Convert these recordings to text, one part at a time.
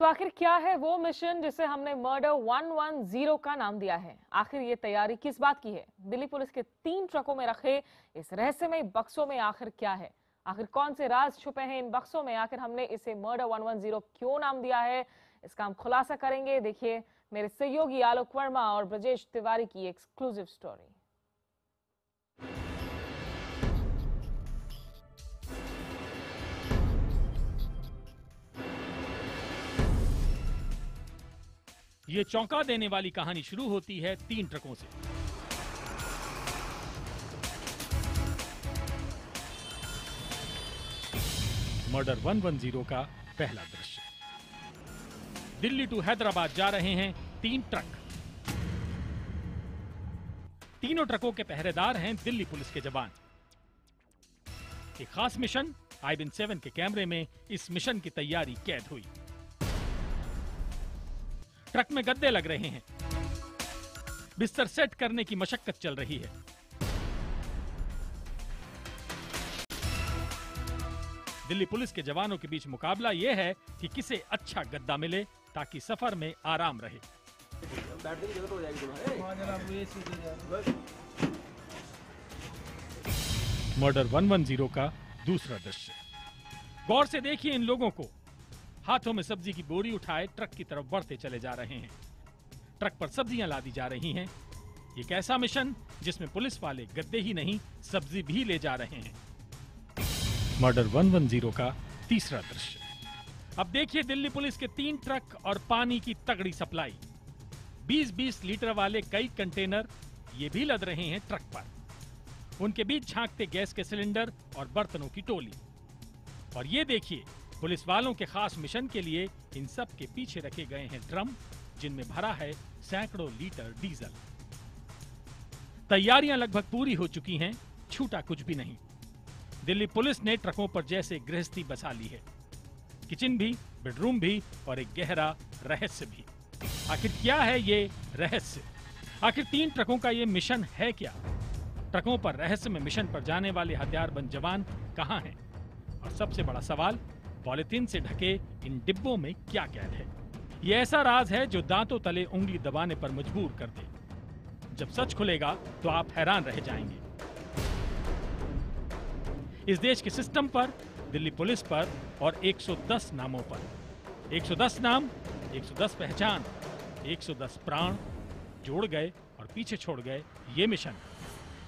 तो आखिर क्या है वो मिशन जिसे हमने मर्डर 110 का नाम दिया है? आखिर ये तैयारी किस बात की है? दिल्ली पुलिस के 3 ट्रकों में रखे इस रहस्यमय बक्सों में आखिर क्या है? आखिर कौन से राज छुपे हैं इन बक्सों में? आखिर हमने इसे मर्डर 110 क्यों नाम दिया है? इसका हम खुलासा करेंगे। देखिए मेरे सहयोगी आलोक वर्मा और ब्रजेश तिवारी की एक्सक्लूसिव स्टोरी। ये चौंका देने वाली कहानी शुरू होती है 3 ट्रकों से। मर्डर 110 का पहला दृश्य। दिल्ली टू हैदराबाद जा रहे हैं 3 ट्रक। तीनों ट्रकों के पहरेदार हैं दिल्ली पुलिस के जवान। एक खास मिशन आईबिन 7 के कैमरे में इस मिशन की तैयारी कैद हुई। ट्रक में गद्दे लग रहे हैं, बिस्तर सेट करने की मशक्कत चल रही है। दिल्ली पुलिस के जवानों के बीच मुकाबला यह है कि किसे अच्छा गद्दा मिले ताकि सफर में आराम रहे। मर्डर 110 का दूसरा दृश्य। गौर से देखिए इन लोगों को। हाथों में सब्जी की बोरी उठाए ट्रक की तरफ बढ़ते चले जा रहे हैं। ट्रक पर सब्जियां लादी जा रही हैं। एक ऐसा मिशन जिसमें पुलिस वाले गद्दे ही नहीं सब्जी भी ले जा रहे हैं। मर्डर 110 का तीसरा दृश्य। अब देखिए दिल्ली पुलिस के 3 ट्रक और पानी की तगड़ी सप्लाई। 20-20 लीटर वाले कई कंटेनर ये भी लद रहे हैं ट्रक पर। उनके बीच झांकते गैस के सिलेंडर और बर्तनों की टोली। और ये देखिए पुलिस वालों के खास मिशन के लिए इन सब के पीछे रखे गए हैं ड्रम जिनमें भरा है सैकड़ों लीटर डीजल। तैयारियां लगभग पूरी हो चुकी हैं, छूटा कुछ भी नहीं। दिल्ली पुलिस ने ट्रकों पर जैसे गृहस्थी बसा ली है। किचन भी, बेडरूम भी और एक गहरा रहस्य भी। आखिर क्या है ये रहस्य? आखिर 3 ट्रकों का ये मिशन है क्या? ट्रकों पर रहस्य में मिशन पर जाने वाले हथियारबंद जवान कहां हैं? और सबसे बड़ा सवाल, पॉलिथीन से ढके इन डिब्बों में क्या कैद है? ये ऐसा राज है जो दांतों तले उंगली दबाने पर मजबूर कर दे। जब सच खुलेगा तो आप हैरान रह जाएंगे। इस देश के सिस्टम पर, दिल्ली पुलिस पर और 110 नामों पर। 110 नाम, 110 पहचान, 110 प्राण जोड़ गए और पीछे छोड़ गए ये मिशन,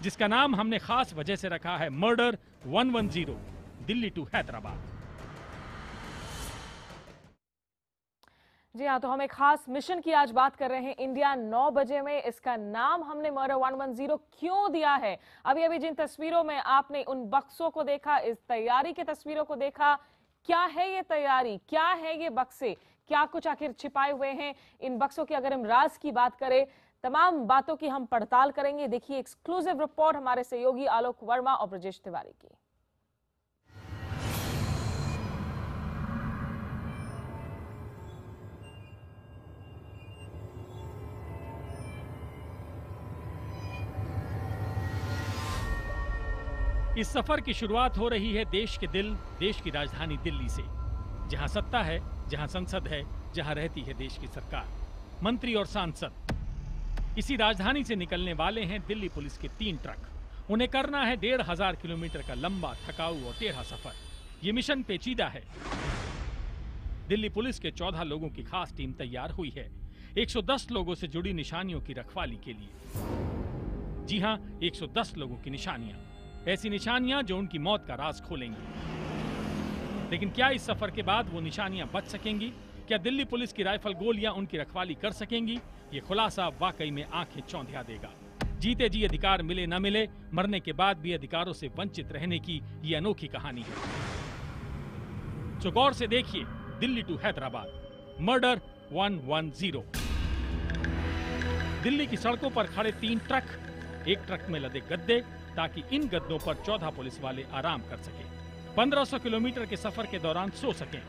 जिसका नाम हमने खास वजह से रखा है मर्डर 110 दिल्ली टू हैदराबाद। जी हाँ, तो हम एक खास मिशन की आज बात कर रहे हैं इंडिया 9 बजे में। इसका नाम हमने मर्डर 110 क्यों दिया है? अभी अभी जिन तस्वीरों में आपने उन बक्सों को देखा, इस तैयारी की तस्वीरों को देखा, क्या है ये तैयारी, क्या है ये बक्से, क्या कुछ आखिर छिपाए हुए हैं इन बक्सों की? अगर हम राज की बात करें, तमाम बातों की हम पड़ताल करेंगे। देखिए एक्सक्लूसिव रिपोर्ट हमारे सहयोगी आलोक वर्मा और ब्रजेश तिवारी की। इस सफर की शुरुआत हो रही है देश के दिल, देश की राजधानी दिल्ली से, जहां सत्ता है, जहां संसद है, जहां रहती है देश की सरकार, मंत्री और सांसद। इसी राजधानी से निकलने वाले हैं दिल्ली पुलिस के 3 ट्रक। उन्हें करना है 1500 किलोमीटर का लंबा, थकाऊ और टेढ़ा सफर। ये मिशन पेचीदा है। दिल्ली पुलिस के 14 लोगों की खास टीम तैयार हुई है 110 लोगों से जुड़ी निशानियों की रखवाली के लिए। जी हां, 110 लोगों की निशानियां, ऐसी निशानियां जो उनकी मौत का राज खोलेंगी। लेकिन क्या इस सफर के बाद वो निशानियां बच सकेंगी? क्या दिल्ली पुलिस की राइफल गोलियां उनकी रखवाली कर सकेंगी? ये खुलासा वाकई में आंखें चौंधिया देगा। जीते जी अधिकार मिले न मिले, मरने के बाद भी अधिकारों से वंचित रहने की ये अनोखी कहानी है। तो गौर से देखिए दिल्ली टू हैदराबाद मर्डर 110। दिल्ली की सड़कों पर खड़े 3 ट्रक, एक ट्रक में लदे गद्दे ताकि इन गद्दों पर 14 पुलिस वाले आराम कर सकें, 1500 किलोमीटर के सफर के दौरान सो सकें।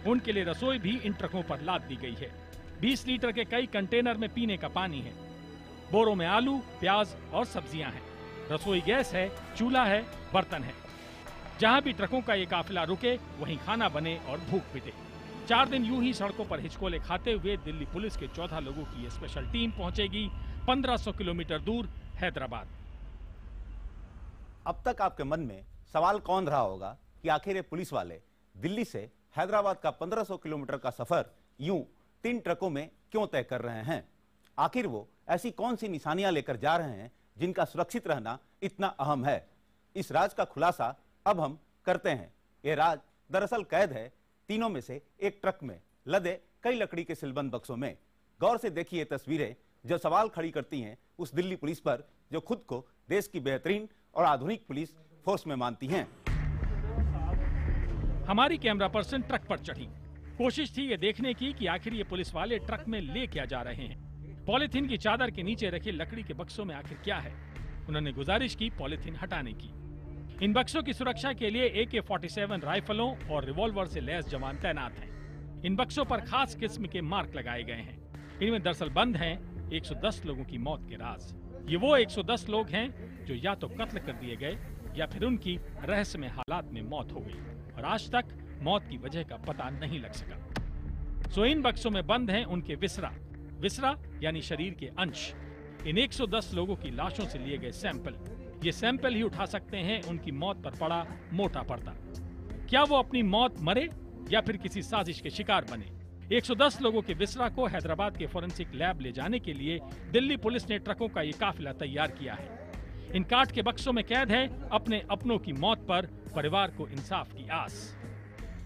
उनके लिए रसोई भी इन ट्रकों पर लाद दी गई है। 20 लीटर के कई कंटेनर में पीने का पानी है। बोरों में आलू, प्याज और सब्जियां हैं। रसोई गैस है, चूल्हा है, बर्तन है। जहां भी ट्रकों का ये काफिला रुके वहीं खाना बने और भूख मिटे। 4 दिन यूं ही सड़कों पर हिचकोले खाते हुए दिल्ली पुलिस के 14 लोगों की ये स्पेशल टीम पहुंचेगी 1500 किलोमीटर दूर हैदराबाद। अब तक आपके मन में सवाल कौन रहा होगा कि आखिर ये पुलिस वाले दिल्ली से हैदराबाद का 1500 किलोमीटर का सफर यूं 3 ट्रकों में क्यों तय कर रहे हैं? आखिर वो ऐसी कौन सी निशानियां लेकर जा रहे हैं जिनका सुरक्षित रहना इतना अहम है? इस राज का खुलासा अब हम करते हैं। ये राज दरअसल कैद है तीनों में से एक ट्रक में लदे कई लकड़ी के सिलबंद बक्सों में। गौर से देखिए तस्वीरें जो सवाल खड़ी करती हैं उस दिल्ली पुलिस पर जो खुद को देश की बेहतरीन और आधुनिक पुलिस फोर्स में मानती हैं। हमारी कैमरा पर्सन ट्रक पर चढ़ी। कोशिश थी ये देखने की कि आखिर ये पुलिस वाले ट्रक में ले क्या जा रहे हैं। पॉलिथीन की चादर के नीचे रखे लकड़ी के बक्सों में आखिर क्या है? उन्होंने गुजारिश की पॉलिथीन हटाने की। इन बक्सों की सुरक्षा के लिए AK-47 राइफलों और रिवॉल्वर से लैस जवान तैनात हैं। इन बक्सों पर खास किस्म के मार्क लगाए गए हैं। इनमें दरअसल बंद हैं 110 लोगों की मौत के राज। ये वो 110 लोग हैं जो या तो कत्ल कर दिए गए या फिर उनकी रहस्यमय हालात में मौत हो गई और आज तक मौत की वजह का पता नहीं लग सका। सो इन बक्सों में बंद हैं उनके विसरा यानी शरीर के अंश। इन 110 लोगों की लाशों से लिए गए सैंपल, ये सैंपल ही उठा सकते हैं उनकी मौत पर पड़ा मोटा पर्दा। क्या वो अपनी मौत मरे या फिर किसी साजिश के शिकार बने? 110 लोगों के विसरा को हैदराबाद के फोरेंसिक लैब ले जाने के लिए दिल्ली पुलिस ने ट्रकों का ये काफिला तैयार किया है। इन काठ के बक्सों में कैद है अपने अपनों की मौत पर परिवार को इंसाफ की आस।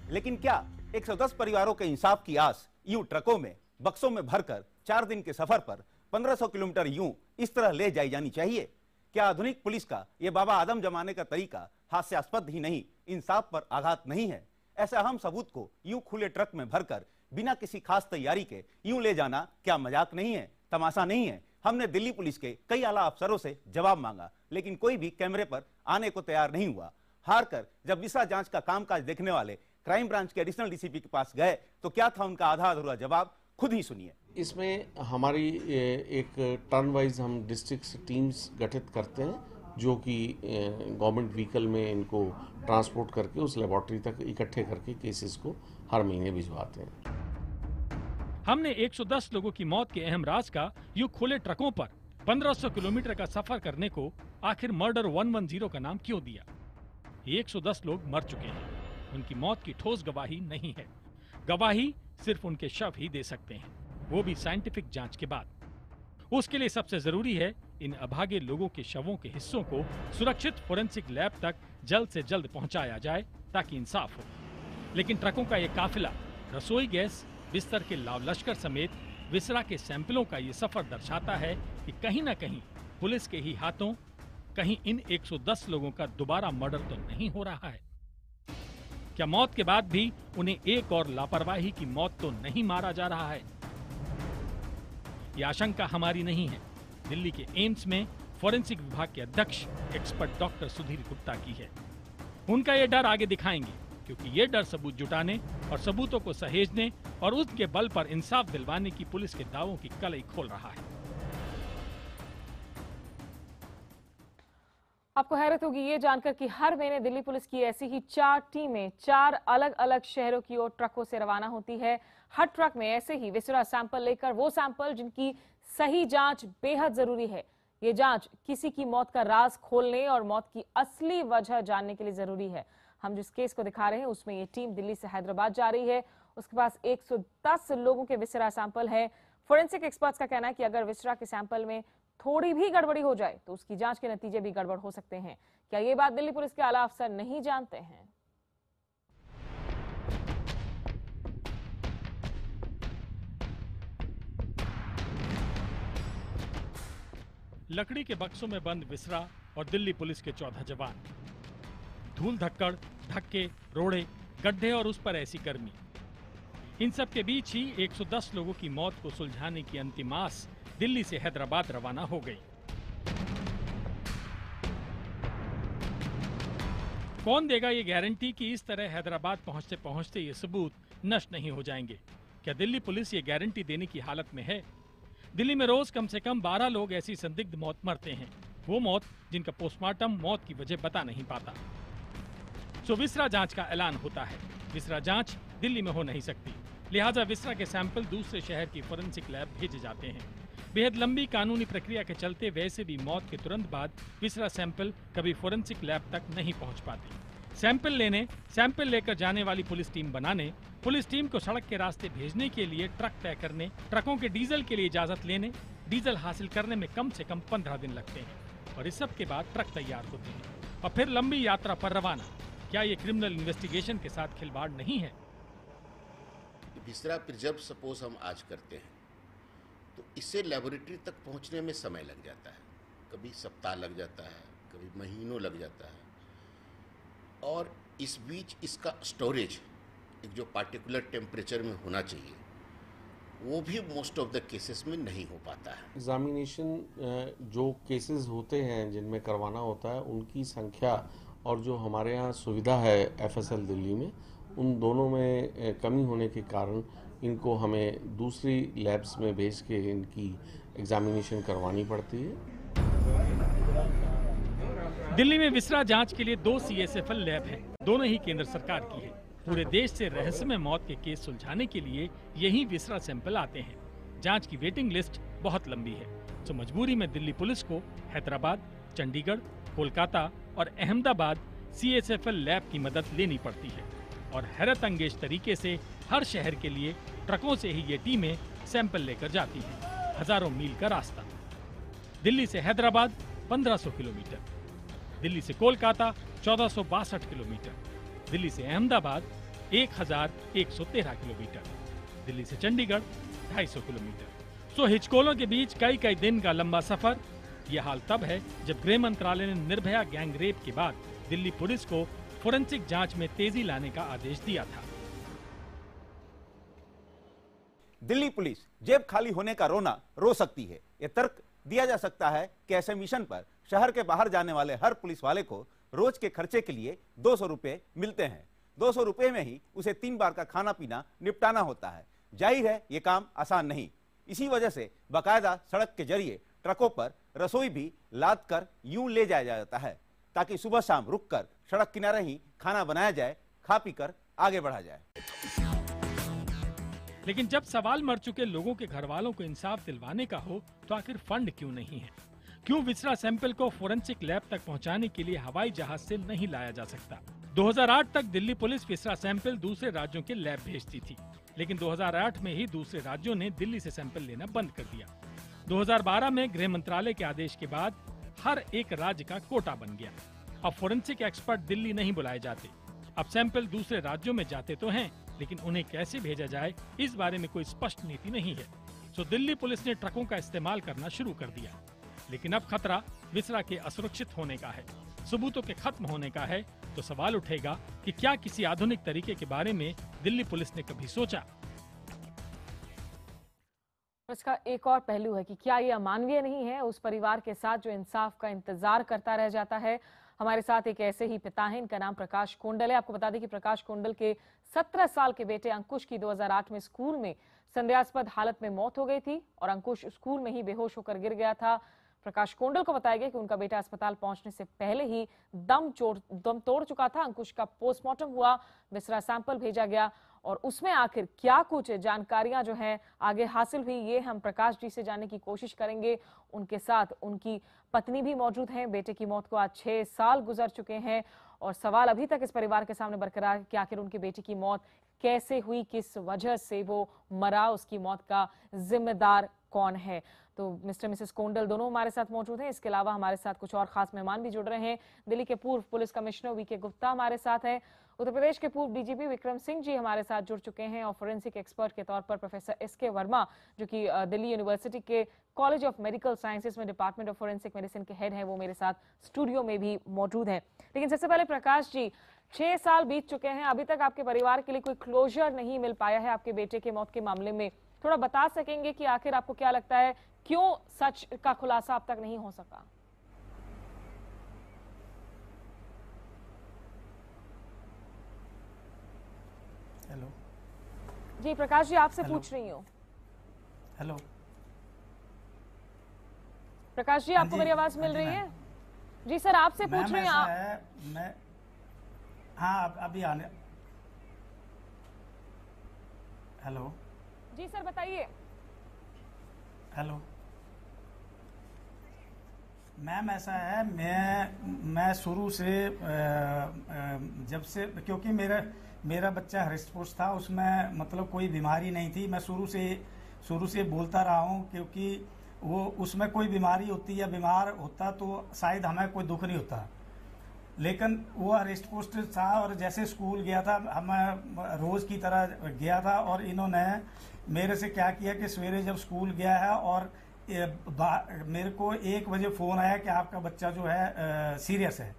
लेकिन क्या 110 परिवारों के इंसाफ की आस यूं ट्रकों में बक्सों में भरकर 4 दिन के सफर पर 1500 किलोमीटर यूं इस तरह ले जाई जानी चाहिए? क्या आधुनिक पुलिस का ये बाबा आदम जमाने का तरीका हास्यास्पद ही नहीं, इंसाफ पर आघात नहीं है? ऐसे अहम सबूत को यूं खुले ट्रक में भरकर बिना किसी खास तैयारी के यूं ले जाना क्या मजाक नहीं है, तमाशा नहीं है? हमने दिल्ली पुलिस के कई आला अफसरों से जवाब मांगा लेकिन कोई भी कैमरे पर आने को तैयार नहीं हुआ। हार कर जब विसरा जांच का कामकाज देखने वाले क्राइम ब्रांच के एडिशनल DCP के पास गए तो क्या था उनका आधा अधूरा जवाब, खुद ही सुनिए। इसमें हमारी एक टर्न वाइज हम डिस्ट्रिक्ट टीम्स गठित करते हैं जो कि गवर्नमेंट व्हीकल में इनको ट्रांसपोर्ट करके उस लेबोरेटरी तक इकट्ठे करके केसेस को हर महीने भिजवाते हैं। हमने 110 लोगों की मौत के अहम राज का यूं खुले ट्रकों पर 1500 किलोमीटर का सफर करने को आखिर मर्डर 110 का नाम क्यों दिया? 110 लोग मर चुके हैं, उनकी मौत की ठोस गवाही नहीं है। गवाही सिर्फ उनके शव ही दे सकते हैं, वो भी साइंटिफिक जांच के बाद। उसके लिए सबसे जरूरी है इन अभागे लोगों के शवों के हिस्सों को सुरक्षित फोरेंसिक लैब तक जल्द से जल्द पहुंचाया जाए ताकि इंसाफ हो। लेकिन ट्रकों का यह काफिला रसोई गैस, बिस्तर के लाव लश्कर समेत विसरा के सैंपलों का ये सफर दर्शाता है कि कहीं ना कहीं पुलिस के ही हाथों कहीं इन 110 लोगों का दोबारा मर्डर तो नहीं हो रहा है। क्या मौत के बाद भी उन्हें एक और लापरवाही की मौत तो नहीं मारा जा रहा है? यह आशंका हमारी नहीं है, दिल्ली के एम्स में फोरेंसिक विभाग के अध्यक्ष एक्सपर्ट डॉक्टर सुधीर गुप्ता की है। उनका यह डर आगे दिखाएंगे क्योंकि ये डर सबूत जुटाने और सबूतों को सहेजने और उसके बल पर इंसाफ दिलवाने की पुलिस के दावों की कलई खोल रहा है। आपको हैरत होगी ये जानकर कि हर महीने दिल्ली पुलिस की ऐसी ही 4 टीमें 4 अलग अलग शहरों की ओर ट्रकों से रवाना होती है। हर ट्रक में ऐसे ही विसरा सैंपल लेकर, वो सैंपल जिनकी सही जांच बेहद जरूरी है। ये जांच किसी की मौत का राज खोलने और मौत की असली वजह जानने के लिए जरूरी है। हम जिस केस को दिखा रहे हैं उसमें ये टीम दिल्ली से हैदराबाद जा रही है। उसके पास 110 लोगों के विसरा सैंपल है। फोरेंसिक एक्सपर्ट्स का कहना है कि अगर विसरा के सैंपल में थोड़ी भी गड़बड़ी हो जाए तो उसकी जांच के नतीजे भी गड़बड़ हो सकते हैं। क्या ये बात दिल्ली पुलिस के आला अफसर नहीं जानते हैं? लकड़ी के बक्सों में बंद विसरा और दिल्ली पुलिस के 14 जवान, धूल धक्कड़, धक्के, रोड़े, गड्ढे और उस पर ऐसी गर्मी, इन सब के बीच ही 110 लोगों की मौत को सुलझाने की अंतिम आस दिल्ली से हैदराबाद रवाना हो गई। कौन देगा ये गारंटी कि इस तरह हैदराबाद पहुंचते पहुंचते ये सबूत नष्ट नहीं हो जाएंगे? क्या दिल्ली पुलिस ये गारंटी देने की हालत में है? दिल्ली में रोज कम से कम 12 लोग ऐसी संदिग्ध मौत मरते हैं, वो मौत जिनका पोस्टमार्टम मौत की वजह बता नहीं पाता। सो विसरा जांच का ऐलान होता है। विसरा जांच दिल्ली में हो नहीं सकती, लिहाजा विसरा के सैंपल दूसरे शहर की फोरेंसिक लैब भेजे जाते हैं। बेहद लंबी कानूनी प्रक्रिया के चलते वैसे भी मौत के तुरंत बाद विसरा सैंपल कभी फोरेंसिक लैब तक नहीं पहुंच पाते। सैंपल लेकर जाने वाली पुलिस टीम बनाने, पुलिस टीम को सड़क के रास्ते भेजने के लिए ट्रक तय करने, ट्रकों के डीजल के लिए इजाजत लेने, डीजल हासिल करने में कम से कम 15 दिन लगते हैं और इस सब के बाद ट्रक तैयार होते हैं और फिर लंबी यात्रा पर रवाना। क्या ये क्रिमिनल इन्वेस्टिगेशन के साथ खिलवाड़ नहीं है? विसरा प्रिजर्व सपोज हम आज करते हैं तो इससे लेबोरेटरी तक पहुंचने में समय लग जाता है, कभी सप्ताह लग जाता है, कभी महीनों लग जाता है और इस बीच इसका स्टोरेज एक जो पार्टिकुलर टेम्परेचर में होना चाहिए वो भी मोस्ट ऑफ द केसेस में नहीं हो पाता है। एग्जामिनेशन जो केसेस होते हैं जिनमें करवाना होता है उनकी संख्या और जो हमारे यहाँ सुविधा है एफएसएल दिल्ली में, उन दोनों में कमी होने के कारण इनको हमें दूसरी लैब्स में भेज के इनकी एग्जामिनेशन करवानी पड़ती है। दिल्ली में विसरा जांच के लिए 2 CSFL लैब हैं, दोनों ही केंद्र सरकार की है। पूरे देश से रहस्यमय मौत के केस सुलझाने के लिए यही विसरा सैंपल आते हैं। जांच की वेटिंग लिस्ट बहुत लंबी है, तो मजबूरी में दिल्ली पुलिस को हैदराबाद, चंडीगढ़, कोलकाता और अहमदाबाद CSFL लैब की मदद लेनी पड़ती है और हैरत अंगेज तरीके से हर शहर के लिए ट्रकों से ही ये टीमें सैंपल लेकर जाती हैं। हजारों मील का रास्ता। दिल्ली से हैदराबाद 1500 किलोमीटर, दिल्ली से कोलकाता 1462 किलोमीटर, दिल्ली से अहमदाबाद 1113 किलोमीटर, दिल्ली से चंडीगढ़ 250 किलोमीटर। सो हिचकोलों के बीच कई दिन का लंबा सफर। यह हाल तब है जब गृह मंत्रालय ने निर्भया गैंग रेप के बाद दिल्ली पुलिस को फोरेंसिक जांच में तेजी लाने का आदेश दिया था। दिल्ली पुलिस जेब खाली होने का रोना रो सकती है। यह तर्क दिया जा सकता है कि ऐसे मिशन पर शहर के बाहर जाने वाले हर पुलिस वाले को रोज के खर्चे के लिए 200 रुपए मिलते हैं। 200 रुपए में ही उसे 3 बार का खाना पीना निपटाना होता है। जाहिर है ये काम आसान नहीं। इसी वजह से बाकायदा सड़क के जरिए ट्रकों पर रसोई भी लाद कर यूं ले जाया जाता है ताकि सुबह शाम रुककर सड़क किनारे ही खाना बनाया जाए, खा पी कर आगे बढ़ा जाए। लेकिन जब सवाल मर चुके लोगों के घर वालों को इंसाफ दिलवाने का हो तो आखिर फंड क्यों नहीं है? क्यों विसरा सैंपल को फोरेंसिक लैब तक पहुंचाने के लिए हवाई जहाज से नहीं लाया जा सकता? 2008 तक दिल्ली पुलिस विसरा सैंपल दूसरे राज्यों के लैब भेजती थी, लेकिन 2008 में ही दूसरे राज्यों ने दिल्ली से सैंपल लेना बंद कर दिया। 2012 में गृह मंत्रालय के आदेश के बाद हर एक राज्य का कोटा बन गया। अब फोरेंसिक एक्सपर्ट दिल्ली नहीं बुलाए जाते। अब सैंपल दूसरे राज्यों में जाते तो हैं, लेकिन उन्हें कैसे भेजा जाए इस बारे में कोई स्पष्ट नीति नहीं है। तो दिल्ली पुलिस ने ट्रकों का इस्तेमाल करना शुरू कर दिया। लेकिन अब खतरा विसरा के असुरक्षित होने का है, सबूतों के खत्म होने का है। तो सवाल उठेगा कि क्या किसी आधुनिक तरीके के बारे में दिल्ली पुलिस ने कभी सोचा? इसका एक और पहलू है कि क्या ये अमानवीय नहीं है उस परिवार के साथ जो इंसाफ का इंतजार करता रह जाता है। हमारे साथ एक ऐसे ही पिता हैं, इनका नाम प्रकाश कोंडल है। आपको बता दें कि प्रकाश कोंडल के 17 साल के बेटे अंकुश की 2008 में स्कूल में संदेहास्पद हालत में मौत हो गई थी और अंकुश स्कूल में ही बेहोश होकर गिर गया था। प्रकाश कोंडल को बताया गया कि उनका बेटा अस्पताल पहुंचने से पहले ही दम तोड़ चुका था। अंकुश का पोस्टमार्टम हुआ, विसरा सैंपल भेजा गया और उसमें आखिर क्या कुछ जानकारियां जो हैं आगे हासिल हुई, ये हम प्रकाश जी से जानने की कोशिश करेंगे। उनके साथ उनकी पत्नी भी मौजूद हैं। बेटे की मौत को आज 6 साल गुजर चुके हैं और सवाल अभी तक इस परिवार के सामने बरकरार है कि आखिर उनके बेटे की मौत कैसे हुई, किस वजह से वो मरा, उसकी मौत का जिम्मेदार कौन है। तो मिस्टर मिसेस कोंडल दोनों हमारे साथ मौजूद हैं। इसके अलावा हमारे साथ कुछ और खास मेहमान भी जुड़ रहे हैं। दिल्ली के पूर्व पुलिस कमिश्नर वीके गुप्ता हमारे साथ हैं। उत्तर प्रदेश के पूर्व डीजीपी विक्रम सिंह जी हमारे साथ जुड़ चुके हैं और फोरेंसिक एक्सपर्ट के तौर पर प्रोफेसर एसके वर्मा जो कि दिल्ली यूनिवर्सिटी के कॉलेज ऑफ मेडिकल साइंसेज में डिपार्टमेंट ऑफ फोरेंसिक मेडिसिन के हेड हैं, वो मेरे साथ स्टूडियो में भी मौजूद हैं। लेकिन सबसे पहले प्रकाश जी, 6 साल बीत चुके हैं, अभी तक आपके परिवार के लिए कोई क्लोजर नहीं मिल पाया है आपके बेटे के मौत के मामले में। थोड़ा बता सकेंगे कि आखिर आपको क्या लगता है, क्यों सच का खुलासा अब तक नहीं हो सका? हेलो जी प्रकाश जी, आपसे पूछ रही हूँ। हेलो प्रकाश जी, आपको मेरी आवाज मिल रही है? जी सर, आपसे पूछ रही हूँ। मैं हाँ अभी आने हेलो जी सर बताइए। हेलो मैम, ऐसा है, मैं शुरू से जब से, क्योंकि मेरा बच्चा हृष्ट पुष्ट था, उसमें मतलब कोई बीमारी नहीं थी। मैं शुरू से बोलता रहा हूँ, क्योंकि वो उसमें कोई बीमारी होती या बीमार होता तो शायद हमें कोई दुख नहीं होता, लेकिन वो हृष्ट पुष्ट था। और जैसे स्कूल गया था, हम रोज की तरह गया था, और इन्होंने मेरे से क्या किया कि सवेरे जब स्कूल गया है और मेरे को 1 बजे फ़ोन आया कि आपका बच्चा जो है सीरियस है।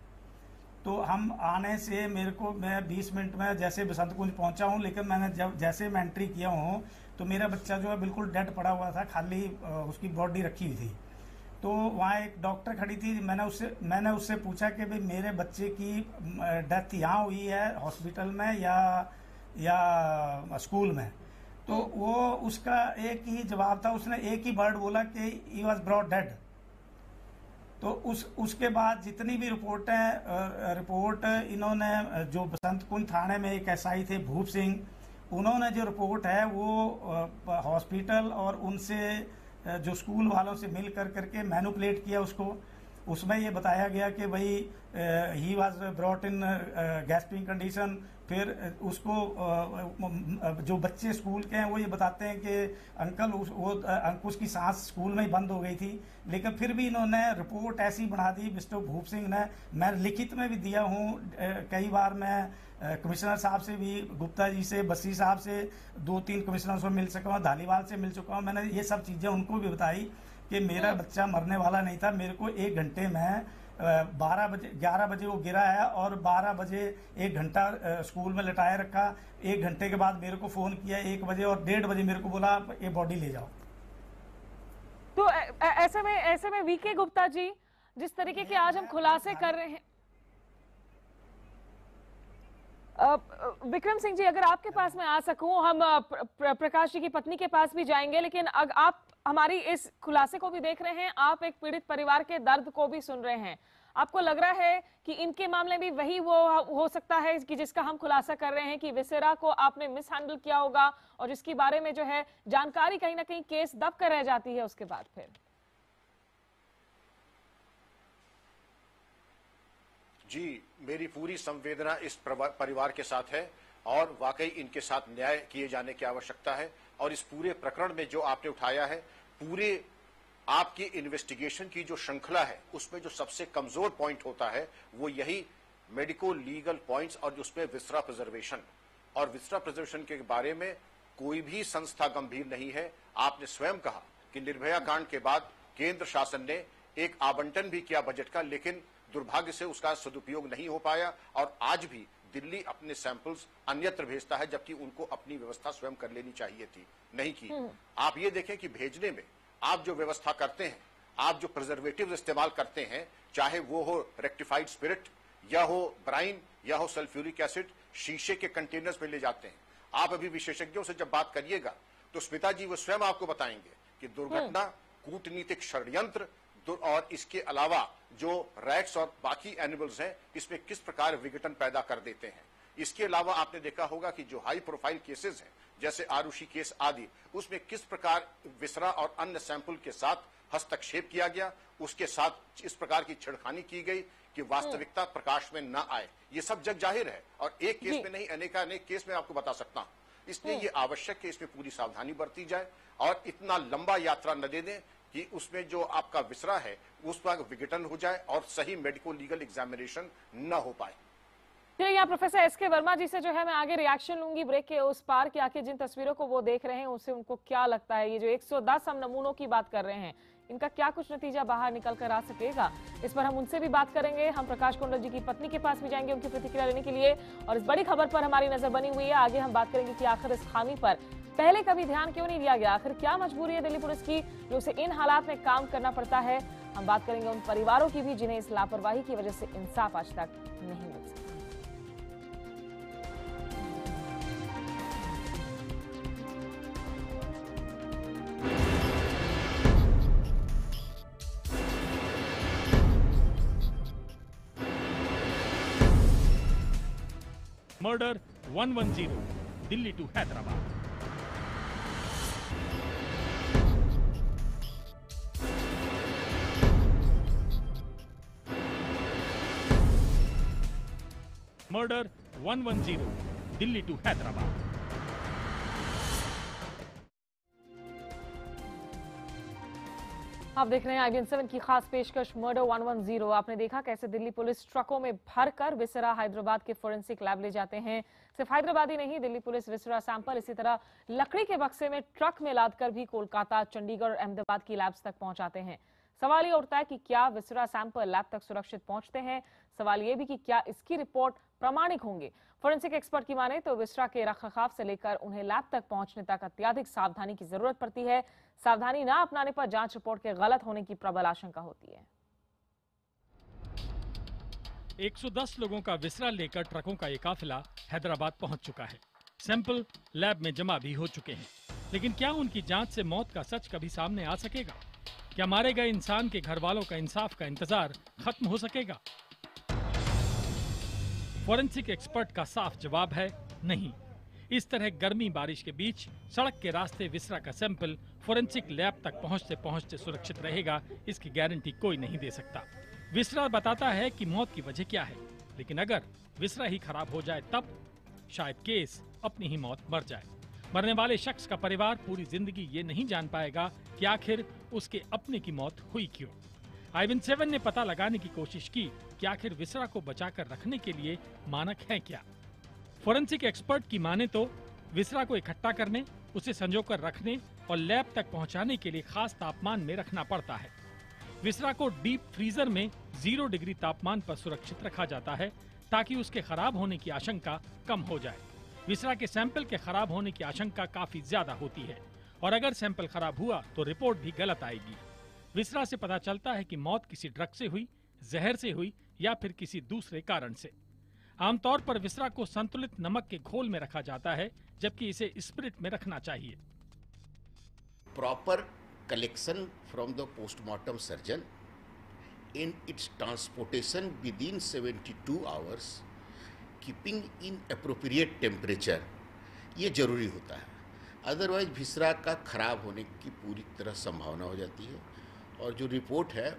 तो हम आने से मैं 20 मिनट में जैसे बसंत कुंज पहुंचा हूं, लेकिन मैंने जैसे मैं एंट्री किया हूं तो मेरा बच्चा जो है बिल्कुल डेड पड़ा हुआ था, खाली उसकी बॉडी रखी हुई थी। तो वहाँ एक डॉक्टर खड़ी थी, मैंने उससे पूछा कि भाई मेरे बच्चे की डेथ यहाँ हुई है हॉस्पिटल में या स्कूल में। तो वो उसका एक ही जवाब था, उसने एक ही वर्ड बोला कि ही वॉज ब्रॉट डेड। तो उसके बाद जितनी भी रिपोर्ट इन्होंने, जो बसंत कुंज थाने में एक एसआई थे भूप सिंह, उन्होंने जो रिपोर्ट है वो हॉस्पिटल और उनसे जो स्कूल वालों से मिल करके मैनिपुलेट किया उसको। उसमें ये बताया गया कि भाई he was brought in gasping condition. फिर उसको जो बच्चे स्कूल के हैं वो ये बताते हैं कि अंकल अंकुश की सांस स्कूल में ही बंद हो गई थी, लेकिन फिर भी इन्होंने रिपोर्ट ऐसी बना दी मिस्टर भूप सिंह ने। मैं लिखित में भी दिया हूँ, कई बार मैं कमिश्नर साहब से भी, गुप्ता जी से, बस्सी साहब से, 2-3 कमिश्नर से मिल चुका हूँ, धालीवाल से मिल चुका हूँ। मैंने ये सब चीज़ें उनको भी बताई कि मेरा बच्चा मरने वाला नहीं था। मेरे को 1 घंटे में 11 बजे वो गिरा है और 12 बजे 1 घंटा स्कूल में लटाए रखा। 1 घंटे के बाद मेरे को फोन किया 1 बजे, और 1:30 बजे मेरे को बोला ये बॉडी ले जाओ। तो ऐसे में वीके गुप्ता जी, जिस तरीके के आज हम खुलासे कर रहे हैं, विक्रम सिंह जी अगर आपके पास मैं आ सकूं, हम प्रकाश जी की पत्नी के पास भी जाएंगे, लेकिन आप हमारी इस खुलासे को भी देख रहे हैं, आप एक पीड़ित परिवार के दर्द को भी सुन रहे हैं। आपको लग रहा है कि इनके मामले में वही वो हो सकता है कि जिसका हम खुलासा कर रहे हैं कि विसेरा को आपने मिसहैंडल किया होगा, और जिसके बारे में जो है जानकारी कहीं ना कहीं केस दब कर रह जाती है उसके बाद फिर? जी, मेरी पूरी संवेदना इस परिवार के साथ है और वाकई इनके साथ न्याय किए जाने की आवश्यकता है। और इस पूरे प्रकरण में जो आपने उठाया है, पूरे आपकी इन्वेस्टिगेशन की जो श्रृंखला है, उसमें जो सबसे कमजोर पॉइंट होता है वो यही मेडिको लीगल पॉइंट्स, और उसमें विसरा प्रिजर्वेशन। और विसरा प्रिजर्वेशन के बारे में कोई भी संस्था गंभीर नहीं है। आपने स्वयं कहा कि निर्भया कांड के बाद केंद्र शासन ने एक आवंटन भी किया बजट का, लेकिन दुर्भाग्य से उसका सदुपयोग नहीं हो पाया, और आज भी दिल्ली अपने सैंपल्स अन्यत्र भेजता है, जबकि उनको अपनी व्यवस्था स्वयं कर लेनी चाहिए थी, नहीं की। आप ये देखें कि भेजने में आप जो व्यवस्था करते हैं, आप जो प्रिजर्वेटिव इस्तेमाल करते हैं, चाहे वो हो रेक्टिफाइड स्पिरिट या हो ब्राइन या हो सल्फ्यूरिक एसिड, शीशे के कंटेनर्स में ले जाते हैं। आप अभी विशेषज्ञों से जब बात करिएगा तो स्मिता जी वो स्वयं आपको बताएंगे कि दुर्घटना, कूटनीतिक षड्यंत्र और इसके अलावा जो रैट्स और बाकी एनिमल्स हैं, इसमें किस प्रकार विघटन पैदा कर देते हैं। इसके अलावा आपने देखा होगा कि जो हाई प्रोफाइल केसेस हैं, जैसे आरुषि केस आदि, उसमें किस प्रकार विसरा और अन्य सैंपल के साथ हस्तक्षेप किया गया, उसके साथ इस प्रकार की छेड़खानी की गई कि वास्तविकता प्रकाश में न आए। ये सब जग जाहिर है, और एक केस में नहीं, अनेकानेक केस में आपको बता सकता हूं। इसलिए ये आवश्यक है इसमें पूरी सावधानी बरती जाए, और इतना लंबा यात्रा न दे दें कि उसमें जो आपका विसरा है उस पर विघटन हो जाए और सही मेडिको लीगल एग्जामिनेशन न हो पाए। चलिए, यहाँ प्रोफेसर एसके वर्मा जी से जो है मैं आगे रिएक्शन लूंगी ब्रेक के उस पार कि आखिर जिन तस्वीरों को वो देख रहे हैं उससे उनको क्या लगता है। ये जो 110 हम नमूनों की बात कर रहे हैं, इनका क्या कुछ नतीजा बाहर निकल कर आ सकेगा, इस पर हम उनसे भी बात करेंगे। हम प्रकाश कुंडल जी की पत्नी के पास भी जाएंगे उनकी प्रतिक्रिया लेने के लिए, और इस बड़ी खबर पर हमारी नजर बनी हुई है। आगे हम बात करेंगे कि आखिर इस खामी पर पहले कभी ध्यान क्यों नहीं दिया गया, आखिर क्या मजबूरी है दिल्ली पुलिस की जो उसे इन हालात में काम करना पड़ता है। हम बात करेंगे उन परिवारों की भी जिन्हें इस लापरवाही की वजह से इंसाफ आज तक नहीं मिल सका। Murder 110 Delhi to Hyderabad. Murder 110 Delhi to Hyderabad. आप देख रहे हैं IBN 7 की खास पेशकश मर्डर 110। आपने देखा कैसे दिल्ली पुलिस ट्रकों में भरकर विसरा हैदराबाद के फोरेंसिक लैब ले जाते हैं। सिर्फ हैदराबाद ही नहीं, दिल्ली पुलिस विसरा सैंपल इसी तरह लकड़ी के बक्से में ट्रक में लादकर भी कोलकाता, चंडीगढ़ और अहमदाबाद की लैब्स तक पहुंचाते हैं। सवाल ये उठता है कि क्या विसरा सैंपल लैब तक सुरक्षित पहुंचते हैं। सवाल ये भी कि क्या इसकी रिपोर्ट प्रामाणिक होंगे। फोरेंसिक एक्सपर्ट की माने तो विसरा के रखरखाव से लेकर उन्हें लैब तक पहुंचने तक अत्यधिक सावधानी की जरूरत पड़ती है। सावधानी ना अपनाने पर जांच रिपोर्ट के गलत होने की प्रबल आशंका होती है। 110 लोगों का विसरा लेकर ट्रकों का ये काफिला हैदराबाद पहुंच चुका है। सैंपल लैब में जमा भी हो चुके हैं, लेकिन क्या उनकी जांच से मौत का सच कभी सामने आ सकेगा? क्या मारे गए इंसान के घर वालों का इंसाफ का इंतजार खत्म हो सकेगा? फोरेंसिक एक्सपर्ट का साफ जवाब है नहीं। इस तरह गर्मी बारिश के बीच सड़क के रास्ते विसरा का सैंपल फोरेंसिक लैब तक पहुंचते पहुंचते सुरक्षित रहेगा, इसकी गारंटी कोई नहीं दे सकता। विसरा बताता है कि मौत की वजह क्या है, लेकिन अगर विसरा ही खराब हो जाए तब शायद केस अपनी ही मौत मर जाए। मरने वाले शख्स का परिवार पूरी जिंदगी ये नहीं जान पाएगा कि आखिर उसके अपने की मौत हुई क्यों। IBN 7 ने पता लगाने की कोशिश की कि आखिर विसरा को बचाकर रखने के लिए मानक है क्या। फोरेंसिक एक्सपर्ट की माने तो विसरा को इकट्ठा करने, उसे संजोकर रखने और लैब तक पहुंचाने के लिए खास तापमान में रखना पड़ता है। विसरा को डीप फ्रीजर में 0 डिग्री तापमान पर सुरक्षित रखा जाता है ताकि उसके खराब होने की आशंका कम हो जाए। विसरा के सैंपल के खराब होने की आशंका काफी ज्यादा होती है और अगर सैंपल खराब हुआ तो रिपोर्ट भी गलत आएगी। विसरा से पता चलता है कि मौत किसी ड्रग से हुई, जहर से हुई या फिर किसी दूसरे कारण से। आमतौर पर विसरा को संतुलित नमक के घोल में रखा जाता है, जबकि इसे स्पिरिट में रखना चाहिए। Proper collection from the postmortem surgeon in its transportation within 72 hours keeping in appropriate temperature, ये जरूरी होता है। अदरवाइज विसरा का खराब होने की पूरी तरह संभावना हो जाती है और जो रिपोर्ट है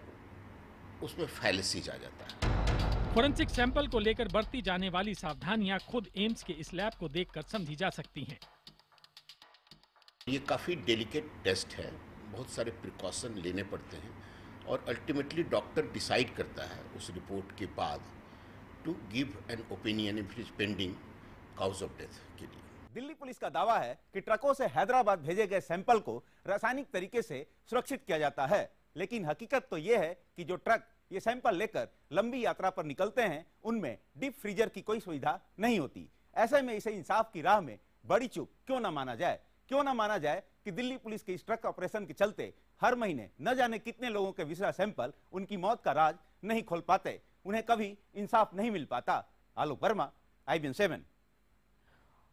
उसमें फैलेसीज आ जाता है। फोरेंसिक सैंपल को लेकर बरती जाने वाली सावधानियां खुद एम्स के इस लैब को देखकर समझी जा सकती हैं। ये काफ़ी डेलिकेट टेस्ट है, बहुत सारे प्रिकॉशन लेने पड़ते हैं और अल्टीमेटली डॉक्टर डिसाइड करता है उस रिपोर्ट के बाद to give an opinion if it is pending cause of death के लिए। दिल्ली पुलिस का दावा है कि ट्रकों से हैदराबाद भेजे गए सैंपल को रासायनिक तरीके से सुरक्षित किया जाता है, लेकिन हकीकत तो यह है कि जो ट्रक ये सैंपल लेकर लंबी यात्रा पर निकलते हैं उनमें डीप फ्रीजर की कोई सुविधा नहीं होती। ऐसे में इसे इंसाफ की राह में बड़ी चूक क्यों न माना जाए। क्यों न माना जाए कि दिल्ली पुलिस के इस ट्रक ऑपरेशन के चलते हर महीने न जाने कितने लोगों के विसरा सैंपल उनकी मौत का राज नहीं खोल पाते, उन्हें कभी इंसाफ नहीं मिल पाता। आलोक वर्मा, IBN 7।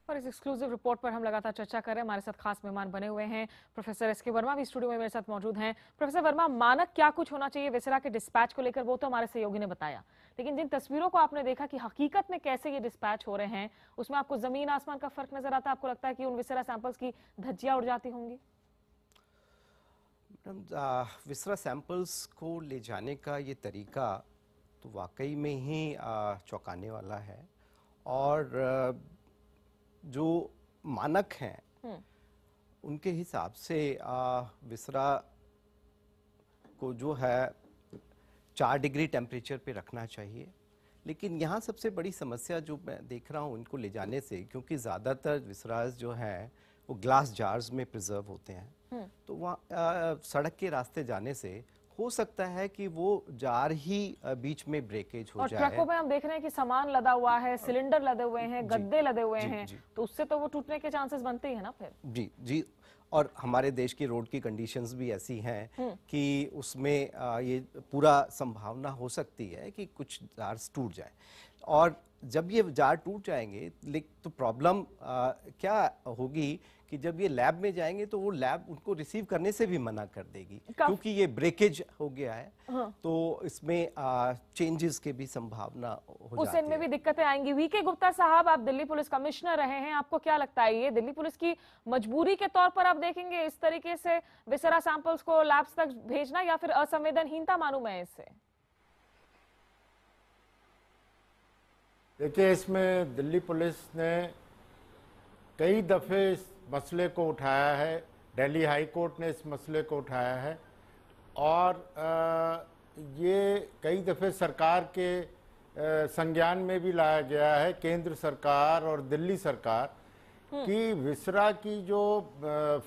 और इस एक्सक्लूसिव रिपोर्ट पर हम लगातार चर्चा कर रहे हैं। हमारे साथ खास मेहमान बने हुए हैं प्रोफेसर SK वर्मा भी स्टूडियो में मेरे साथ मौजूद हैं। प्रोफेसर वर्मा, मानक क्या कुछ होना चाहिए विसरा के डिस्पैच को लेकर वो तो हमारे सहयोगी ने बताया, लेकिन जिन तस्वीरों को आपने देखा कि हकीकत में कैसे ये डिस्पैच हो रहे हैं, उसमें आपको जमीन आसमान का फर्क नजर आता है? आपको लगता है कि उन विसरा सैंपल्स की धज्जियां उड़ जाती होंगी? विसरा सैंपल्स को ले जाने का ये तरीका तो वाकई में ही चौंकाने वाला है और जो मानक हैं उनके हिसाब से विसरा को जो है 4 डिग्री टेम्परेचर पे रखना चाहिए। लेकिन यहाँ सबसे बड़ी समस्या जो मैं देख रहा हूँ इनको ले जाने से, क्योंकि ज़्यादातर विसराज जो हैं वो ग्लास जार्स में प्रिजर्व होते हैं, तो वहाँ सड़क के रास्ते जाने से हो सकता है कि वो जार ही बीच में ब्रेकेज हो जाए। और ट्रकों में हम देख रहे हैं कि सामान लदा हुआ है, सिलेंडर लदे हुए हैं, गद्दे लदे हुए हैं, तो उससे तो वो टूटने के चांसेस बनते ही है ना फिर। जी जी, और हमारे देश की रोड की कंडीशंस भी ऐसी हैं कि उसमें ये पूरा संभावना हो सकती है कि कुछ जार्स टूट जाए। और जब ये जार टूट जाएंगे तो प्रॉब्लम क्या होगी कि जब ये लैब में जाएंगे तो वो लैब उनको रिसीव करने से भी मना कर देगी, क्योंकि ये ब्रेकेज हो गया है। तो इसमें चेंजेस के भी संभावना हो जाती है। उस एंड में भी दिक्कतें आएंगी। VK गुप्ता साहब, आप दिल्ली पुलिस कमिश्नर रहे हैं, आपको क्या लगता है ये दिल्ली पुलिस की मजबूरी के तौर पर आप देखेंगे इस तरीके से विसरा सैंपल्स को लैब्स तक भेजना, या फिर असंवेदनहीनता मालूम है इससे? देखिए, इसमें दिल्ली पुलिस ने कई दफ़े इस मसले को उठाया है, दिल्ली हाई कोर्ट ने इस मसले को उठाया है और ये कई दफ़े सरकार के संज्ञान में भी लाया गया है, केंद्र सरकार और दिल्ली सरकार कि विसरा की जो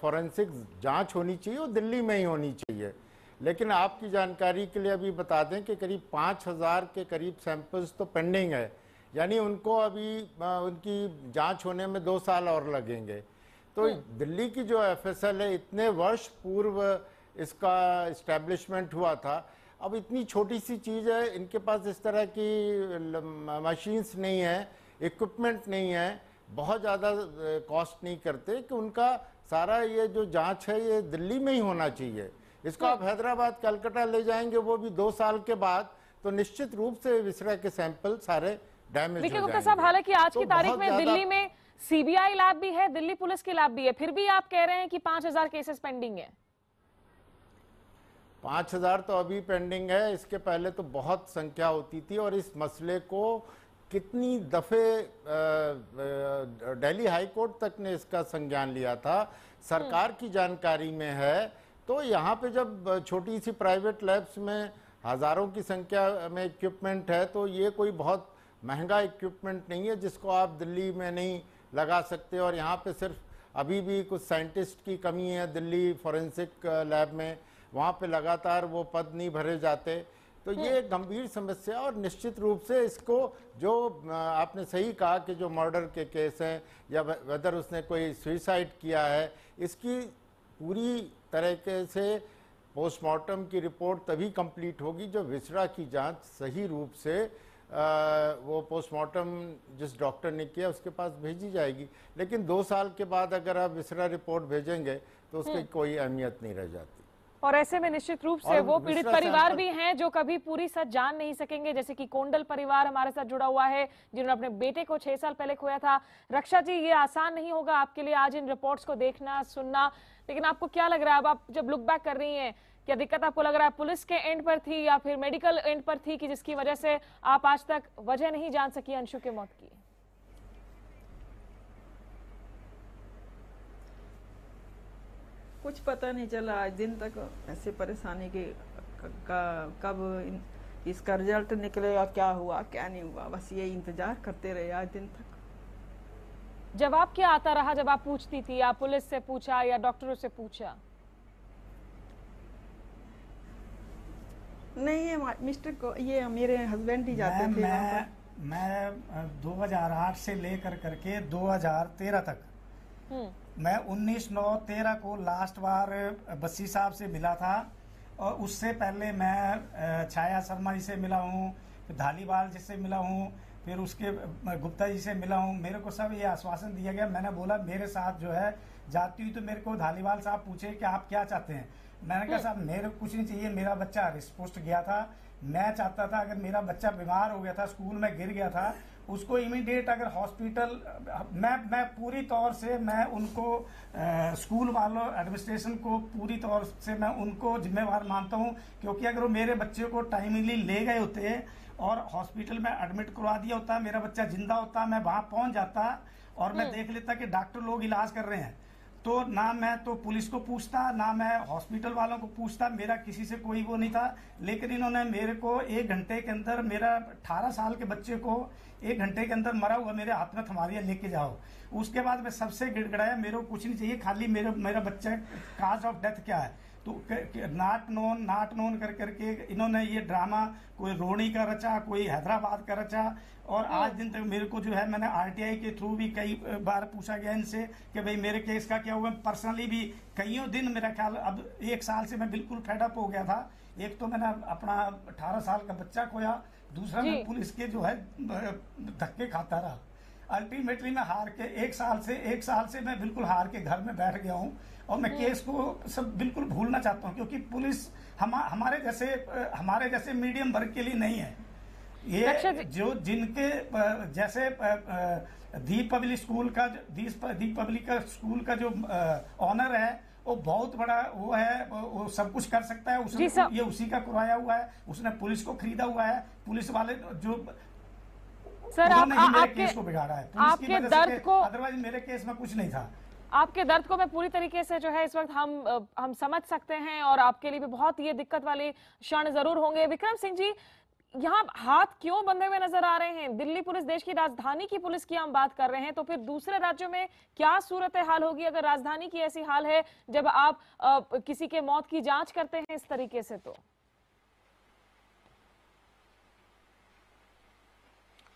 फॉरेंसिक जांच होनी चाहिए वो दिल्ली में ही होनी चाहिए। लेकिन आपकी जानकारी के लिए अभी बता दें कि करीब 5000 के करीब सैंपल्स तो पेंडिंग है, यानी उनको अभी उनकी जांच होने में 2 साल और लगेंगे। तो दिल्ली की जो एफएसएल है, इतने वर्ष पूर्व इसका इस्टेब्लिशमेंट हुआ था। अब इतनी छोटी सी चीज़ है, इनके पास इस तरह की मशीन्स नहीं है, इक्विपमेंट नहीं है, बहुत ज़्यादा कॉस्ट नहीं करते कि उनका सारा ये जो जांच है ये दिल्ली में ही होना चाहिए। इसको आप हैदराबाद कलकत्ता ले जाएंगे वो भी 2 साल के बाद, तो निश्चित रूप से विसरा के सैंपल सारे डैमेज हो जाएंगे। गुप्ता साहब, हालांकि आज की तारीख में दिल्ली में सीबीआई लैब भी है, दिल्ली पुलिस की लैब भी है, फिर भी आप कह रहे हैं कि 5000 केसेस पेंडिंग है। 5000 तो अभी पेंडिंग है, इसके पहले तो बहुत संख्या होती थी और इस मसले को कितनी दफ़े दिल्ली हाई कोर्ट तक ने इसका संज्ञान लिया था, सरकार की जानकारी में है। तो यहाँ पे जब छोटी सी प्राइवेट लैब्स में हज़ारों की संख्या में इक्विपमेंट है, तो ये कोई बहुत महंगा इक्विपमेंट नहीं है जिसको आप दिल्ली में नहीं लगा सकते। और यहाँ पे सिर्फ अभी भी कुछ साइंटिस्ट की कमी है दिल्ली फॉरेंसिक लैब में, वहाँ पे लगातार वो पद नहीं भरे जाते। तो ये एक गंभीर समस्या और निश्चित रूप से इसको जो आपने सही कहा कि जो मर्डर के केस हैं या वेदर उसने कोई सुसाइड किया है, इसकी पूरी तरीके से पोस्टमार्टम की रिपोर्ट तभी कंप्लीट होगी जब विसरा की जांच सही रूप से वो पोस्टमार्टम जिस डॉक्टर ने किया उसके पास भेजी जाएगी। लेकिन 2 साल के बाद अगर आप विसरा रिपोर्ट भेजेंगे तो उसकी कोई अहमियत नहीं रह जाती। और ऐसे में निश्चित रूप से वो पीड़ित परिवार भी हैं जो कभी पूरी सच जान नहीं सकेंगे, जैसे कि कोंडल परिवार हमारे साथ जुड़ा हुआ है जिन्होंने अपने बेटे को 6 साल पहले खोया था। रक्षा जी, ये आसान नहीं होगा आपके लिए आज इन रिपोर्ट्स को देखना सुनना, लेकिन आपको क्या लग रहा है अब आप जब लुक बैक कर रही हैं, क्या दिक्कत आपको लग रहा है पुलिस के एंड पर थी या फिर मेडिकल एंड पर थी कि जिसकी वजह से आप आज तक वजह नहीं जान सकी अंशु की मौत की? कुछ पता नहीं चला आज दिन तक ऐसे परेशानी के कब इसका रिजल्ट निकलेगा, क्या हुआ क्या नहीं हुआ, बस ये इंतजार करते रहे आज दिन तक। जवाब क्या आता रहा जब आप पूछती थी? आप पुलिस से पूछा या डॉक्टरों से पूछा? नहीं, ये मिस्टर को ये मेरे हस्बैंड ही जाते थे। मैं 2008 से लेकर करके 2013 तक मैं 19/9/13 को लास्ट बार बस्सी साहब से मिला था और उससे पहले मैं छाया शर्मा जी से मिला हूँ, धालीवाल जी से मिला हूँ, फिर उसके गुप्ता जी से मिला हूँ। मेरे को सब ये आश्वासन दिया गया। मैंने बोला मेरे साथ जो है जाती हुई तो मेरे को धालीवाल साहब पूछे कि आप क्या चाहते हैं। मैंने कहा साहब मेरे को कुछ नहीं चाहिए, मेरा बच्चा रिस्ट पोस्ट गया था, मैं चाहता था अगर मेरा बच्चा बीमार हो गया था, स्कूल में गिर गया था, उसको इमीडिएट अगर हॉस्पिटल मैं पूरी तौर से मैं उनको स्कूल वालों एडमिनिस्ट्रेशन को पूरी तौर से मैं उनको जिम्मेवार मानता हूं, क्योंकि अगर वो मेरे बच्चे को टाइमली ले गए होते और हॉस्पिटल में एडमिट करवा दिया होता, मेरा बच्चा जिंदा होता, मैं वहां पहुंच जाता और मैं देख लेता कि डॉक्टर लोग इलाज कर रहे हैं, तो ना मैं तो पुलिस को पूछता ना मैं हॉस्पिटल वालों को पूछता, मेरा किसी से कोई वो नहीं था। लेकिन इन्होंने मेरे को 1 घंटे के अंदर मेरा 18 साल के बच्चे को 1 घंटे के अंदर मरा हुआ मेरे हाथ में थमारिया लेके जाओ। उसके बाद मैं सबसे गिड़गिड़ाया, मेरे को कुछ नहीं चाहिए, खाली मेरा बच्चा काज ऑफ डेथ क्या है, तो नॉट नोन कर करके इन्होंने ये ड्रामा कोई रोणी का रचा, कोई हैदराबाद का रचा। और आज दिन तक मेरे को जो है मैंने आरटीआई के थ्रू भी कई बार पूछा गया इनसे कि भाई मेरे केस का क्या हुआ। पर्सनली भी कईयों दिन मेरा ख्याल अब 1 साल से मैं बिल्कुल फेडअप हो गया था। एक तो मैंने अपना 18 साल का बच्चा खोया, दूसरा मैं पुलिस के जो है धक्के खाता रहा। अल्टीमेटली मैं हार के 1 साल से मैं बिल्कुल हार के घर में बैठ गया हूँ और मैं केस को सब बिल्कुल भूलना चाहता हूँ, क्योंकि पुलिस हमारे जैसे मीडियम वर्ग के लिए नहीं है। ये जो जिनके जैसे दीप पब्लिक स्कूल का जो ऑनर है वो बहुत बड़ा वो है, वो सब कुछ कर सकता है, ये उसी का करवाया हुआ है, उसने पुलिस को खरीदा हुआ है। पुलिस वाले जो सर, उन्होंने ही मेरे आपके केस को बिगाड़ा है, पुलिस की आपके वजह दर्द से, को, अदरवाइज मेरे केस में कुछ नहीं था। आपके दर्द को मैं पूरी तरीके से जो है इस वक्त हम समझ सकते हैं, और आपके लिए भी बहुत ये दिक्कत वाले क्षण जरूर होंगे। विक्रम सिंह जी, यहाँ हाथ क्यों बंधे हुए नजर आ रहे हैं? दिल्ली पुलिस देश की राजधानी की पुलिस की हम बात कर रहे हैं, तो फिर दूसरे राज्यों में क्या सूरत हाल होगी अगर राजधानी की ऐसी हाल है जब आप किसी के मौत की जांच करते हैं इस तरीके से? तो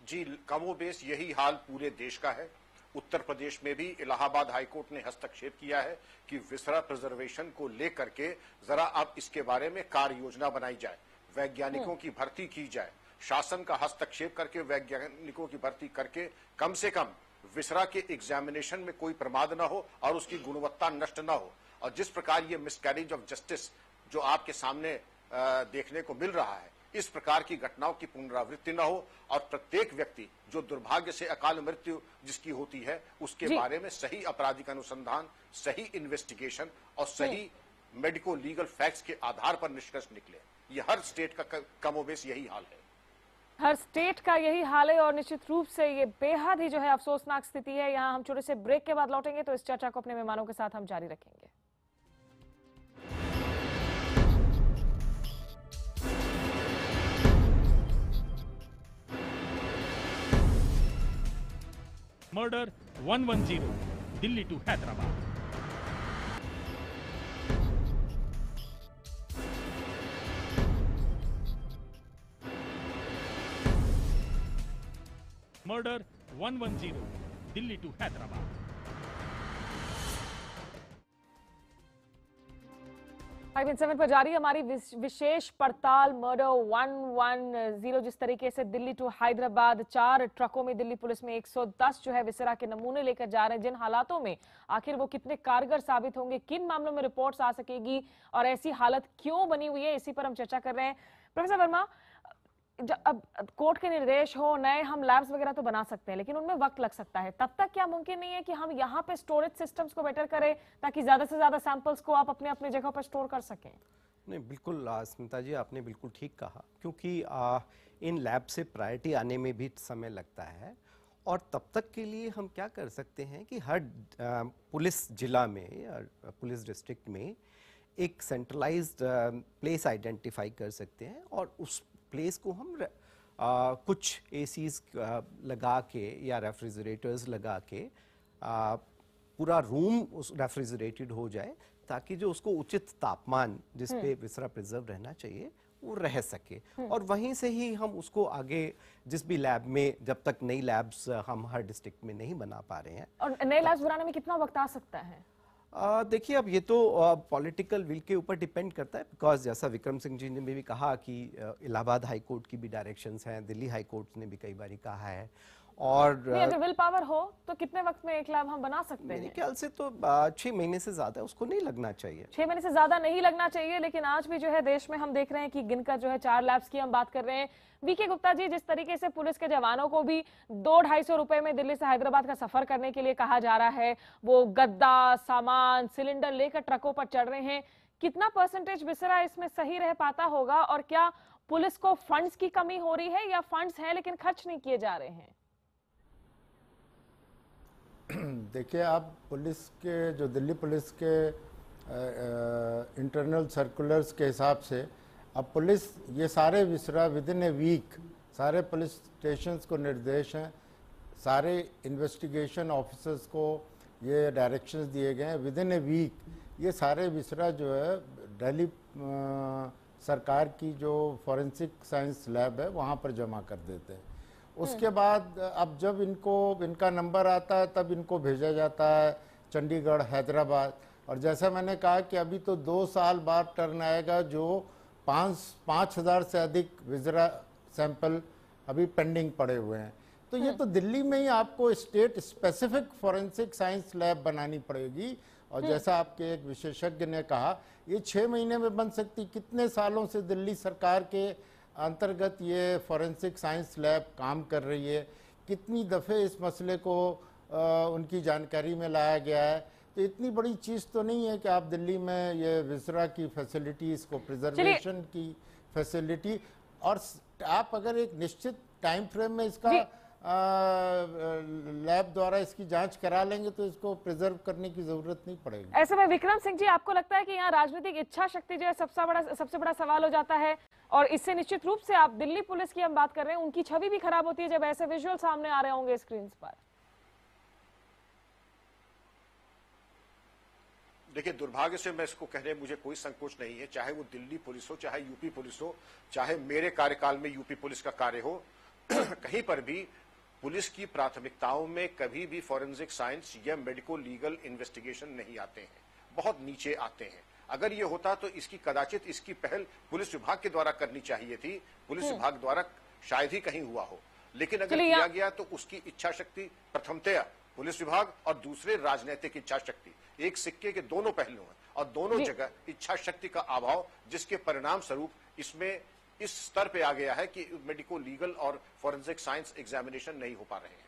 जी, कमोबेश यही हाल पूरे देश का है। उत्तर प्रदेश में भी इलाहाबाद हाईकोर्ट ने हस्तक्षेप किया है कि विसरा प्रिजर्वेशन को लेकर के जरा अब इसके बारे में कार्य योजना बनाई जाए, वैज्ञानिकों की भर्ती की जाए, शासन का हस्तक्षेप करके वैज्ञानिकों की भर्ती करके कम से कम विसरा के एग्जामिनेशन में कोई प्रमाद न हो और उसकी गुणवत्ता नष्ट न हो। और जिस प्रकार ये मिसकैरेज ऑफ जस्टिस जो आपके सामने देखने को मिल रहा है, इस प्रकार की घटनाओं की पुनरावृत्ति न हो और प्रत्येक व्यक्ति जो दुर्भाग्य से अकाल मृत्यु जिसकी होती है उसके बारे में सही आपराधिक अनुसंधान, सही इन्वेस्टिगेशन और सही मेडिको लीगल फैक्ट्स के आधार पर निष्कर्ष निकले। ये हर स्टेट का कमोबेश यही हाल है। हर स्टेट का यही हाल है और निश्चित रूप से ये बेहद ही जो है अफसोसनाक स्थिति है। यहाँ हम छोटे से ब्रेक के बाद लौटेंगे तो इस चर्चा को अपने मेहमानों के साथ हम जारी रखेंगे। Murder 110 Delhi to Hyderabad. Murder 110 Delhi to Hyderabad. I-7 पर जारी हमारी विशेष पड़ताल मर्डर 110, जिस तरीके से दिल्ली टू हैदराबाद 4 ट्रकों में दिल्ली पुलिस में 110 जो है विसरा के नमूने लेकर जा रहे हैं, जिन हालातों में आखिर वो कितने कारगर साबित होंगे, किन मामलों में रिपोर्ट्स आ सकेगी और ऐसी हालत क्यों बनी हुई है, इसी पर हम चर्चा कर रहे हैं। प्रोफेसर वर्मा, अब कोर्ट के निर्देश हो, नए हम लैब्स वगैरह तो बना सकते हैं, लेकिन उनमें वक्त लग सकता है। तब तक क्या मुमकिन नहीं है कि हम यहाँ पे स्टोरेज सिस्टम्स को बेटर करें ताकि ज्यादा से ज्यादा सैंपल्स को आप अपने अपने जगह पर स्टोर कर सकें? नहीं, बिल्कुल स्मिता जी, आपने बिल्कुल ठीक कहा, क्योंकि इन लैब से प्रायोरिटी आने में भी समय लगता है। और तब तक के लिए हम क्या कर सकते हैं कि हर पुलिस जिला में या पुलिस डिस्ट्रिक्ट में एक सेंट्रलाइज्ड प्लेस आइडेंटिफाई कर सकते हैं और उस प्लेस को हम कुछ एसीज लगा के या रेफ्रिजरेटर्स लगा के पूरा रूम उस रेफ्रिजरेटेड हो जाए, ताकि जो उसको उचित तापमान जिस पे विसरा प्रिजर्व रहना चाहिए वो रह सके। और वहीं से ही हम उसको आगे जिस भी लैब में, जब तक नई लैब्स हम हर डिस्ट्रिक्ट में नहीं बना पा रहे हैं। और नए लैब्स बनाने में कितना वक्त आ सकता है? देखिए, अब ये तो पॉलिटिकल विल के ऊपर डिपेंड करता है, बिकॉज जैसा विक्रम सिंह जी ने भी कहा कि इलाहाबाद हाई कोर्ट की भी डायरेक्शंस हैं, दिल्ली हाई कोर्ट ने भी कई बार कहा है। और अगर विल पावर हो तो कितने वक्त में एक लैब हम बना सकते हैं? मेरे ख्याल से तो 6 महीने से ज्यादा उसको नहीं लगना चाहिए। 6 महीने से ज्यादा नहीं लगना चाहिए, लेकिन आज भी जो है देश में हम देख रहे हैं कि गिनकर जो है 4 लैब्स की हम बात कर रहे हैं। वीके गुप्ता जी, जिस तरीके से पुलिस के जवानों को भी 200-250 रुपए में दिल्ली से हैदराबाद का सफर करने के लिए कहा जा रहा है, वो गद्दा, सामान, सिलेंडर लेकर ट्रकों पर चढ़ रहे हैं, कितना परसेंटेज विसरा इसमें सही रह पाता होगा? और क्या पुलिस को फंड्स की कमी हो रही है या फंड्स हैं लेकिन खर्च नहीं किए जा रहे हैं? देखिए, आप पुलिस के जो दिल्ली पुलिस के इंटरनल सर्कुलर्स के हिसाब से अब पुलिस ये सारे विसरा विद इन ए वीक, सारे पुलिस स्टेशंस को निर्देश हैं, सारे इन्वेस्टिगेशन ऑफिसर्स को ये डायरेक्शंस दिए गए हैं, विद इन ए वीक ये सारे विसरा जो है दिल्ली सरकार की जो फॉरेंसिक साइंस लैब है वहाँ पर जमा कर देते हैं। उसके बाद अब जब इनका नंबर आता है तब इनको भेजा जाता है चंडीगढ़, हैदराबाद। और जैसा मैंने कहा कि अभी तो 2 साल बाद टर्न आएगा जो 5,000 से अधिक विजरा सैंपल अभी पेंडिंग पड़े हुए हैं। तो ये तो दिल्ली में ही आपको state specific forensic science lab बनानी पड़ेगी। और जैसा आपके एक विशेषज्ञ ने कहा, ये 6 महीने में बन सकती। कितने सालों से दिल्ली सरकार के अंतर्गत ये फॉरेंसिक साइंस लैब काम कर रही है, कितनी दफ़े इस मसले को उनकी जानकारी में लाया गया है। तो इतनी बड़ी चीज़ तो नहीं है कि आप दिल्ली में ये विसरा की फैसिलिटी, इसको प्रिजर्वेशन की फैसिलिटी, और आप अगर एक निश्चित टाइम फ्रेम में इसका लैब द्वारा इसकी जांच करा लेंगे तो इसको प्रिजर्व करने की जरूरत नहीं पड़ेगी। ऐसे में विक्रम सिंह जी, आपको लगता है कि यहाँ राजनीतिक इच्छा शक्ति जो है सबसे बड़ा सवाल हो जाता है, और इससे निश्चित रूप से आप दिल्ली पुलिस की हम बात कर रहे हैं, उनकी छवि भी खराब होती है जब ऐसे विजुअल सामने आ रहे होंगे स्क्रीन पर? देखिए, दुर्भाग्य से मैं इसको कहने मुझे कोई संकोच नहीं है, चाहे वो दिल्ली पुलिस हो, चाहे यूपी पुलिस हो, चाहे मेरे कार्यकाल में यूपी पुलिस का कार्य हो, कहीं पर भी पुलिस की प्राथमिकताओं में कभी भी फॉरेंसिक साइंस या मेडिको लीगल इन्वेस्टिगेशन नहीं आते हैं, बहुत नीचे आते हैं। अगर ये होता तो इसकी पहल पुलिस विभाग के द्वारा करनी चाहिए थी, पुलिस विभाग द्वारा शायद ही कहीं हुआ हो, लेकिन अगर किया गया तो उसकी इच्छा शक्ति प्रथमतया पुलिस विभाग और दूसरे राजनीतिक इच्छा शक्ति, एक सिक्के के दोनों पहलू हैं और दोनों जगह इच्छा शक्ति का अभाव, जिसके परिणाम स्वरूप इसमें इस स्तर पे आ गया है कि मेडिको लीगल और फॉरेंसिक साइंस एग्जामिनेशन नहीं हो पा रहे हैं।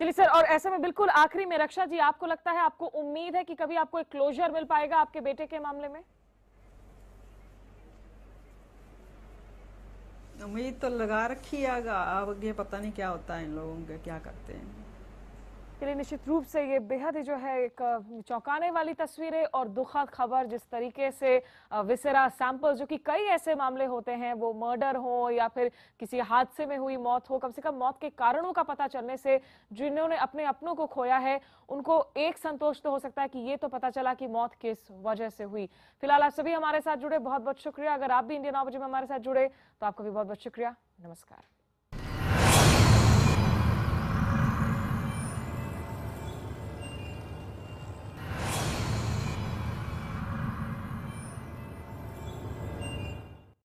चलिए सर, और ऐसे में बिल्कुल आखिरी में रक्षा जी, आपको लगता है, आपको उम्मीद है कि कभी आपको एक क्लोजर मिल पाएगा आपके बेटे के मामले में? उम्मीद तो लगा रखी है, अब ये पता नहीं क्या होता है, इन लोगों के क्या करते हैं। चलिए, निश्चित रूप से ये बेहद ही जो है एक चौंकाने वाली तस्वीरें और दुखद खबर, जिस तरीके से विसेरा सैंपल्स, जो कि कई ऐसे मामले होते हैं, वो मर्डर हो या फिर किसी हादसे में हुई मौत हो, कम से कम मौत के कारणों का पता चलने से जिन्होंने अपने अपनों को खोया है उनको एक संतोष तो हो सकता है कि ये तो पता चला कि मौत किस वजह से हुई। फिलहाल आप सभी हमारे साथ जुड़े, बहुत बहुत शुक्रिया। अगर आप भी इंडिया 9 बजे में हमारे साथ जुड़े तो आपका भी बहुत बहुत शुक्रिया। नमस्कार।